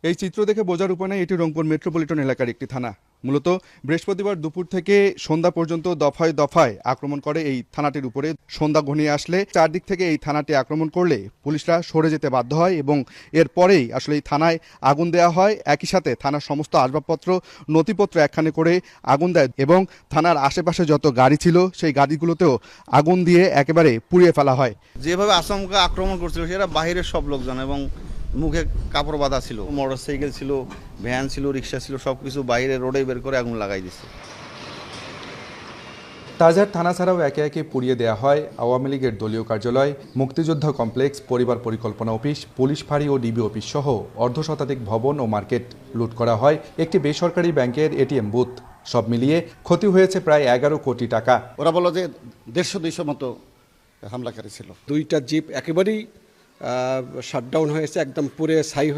এই চিত্র দেখে বোঝার উপায় নেই এটি রংপুর মেট্রোপলিটন এলাকার একটি থানা। মূলত বৃহস্পতিবার দুপুর থেকে সন্ধ্যা পর্যন্ত দফায় দফায় আক্রমণ করে এই থানাটির উপরে। সন্ধ্যা ঘনিয়ে আসলে চারদিক থেকে এই থানাটি আক্রমণ করলে পুলিশরা সরে যেতে বাধ্য হয় এবং এরপরেই আসলে এই থানায় আগুন দেওয়া হয়। একই সাথে থানার সমস্ত আসবাবপত্র নথিপত্র একখানে করে আগুন দেয় এবং থানার আশেপাশে যত গাড়ি ছিল সেই গাড়িগুলোতেও আগুন দিয়ে একেবারে পুড়িয়ে ফেলা হয়। যেভাবে আচমকা আক্রমণ করছিল সেটা বাহিরের সব লোকজন এবং মুখে কাপড় বাঁধা ছিল, মোটরসাইকেল ছিল, ভ্যান ছিল, রিক্সা ছিল, সব কিছু বাইরে রোডে বের করে আগুন লাগাই দিচ্ছে। তাজার থানা ছাড়াও একে একে পুড়িয়ে দেওয়া হয় আওয়ামী লীগের দলীয় কার্যালয়, মুক্তিযোদ্ধা কমপ্লেক্স, পরিবার পরিকল্পনা অফিস, পুলিশ ফাঁড়ি ও ডিবি অফিস সহ অর্ধশতাধিক ভবন ও মার্কেট। লুট করা হয় একটি বেসরকারি ব্যাংকের এটিএম বুথ। সব মিলিয়ে ক্ষতি হয়েছে প্রায় 11 কোটি টাকা। ওরা বলল যে 150-200 মতো হামলাকারী ছিল। দুইটা জিপ একেবারেই শাটডাউন হয়েছে, একদম পুরে ছাই হয়ে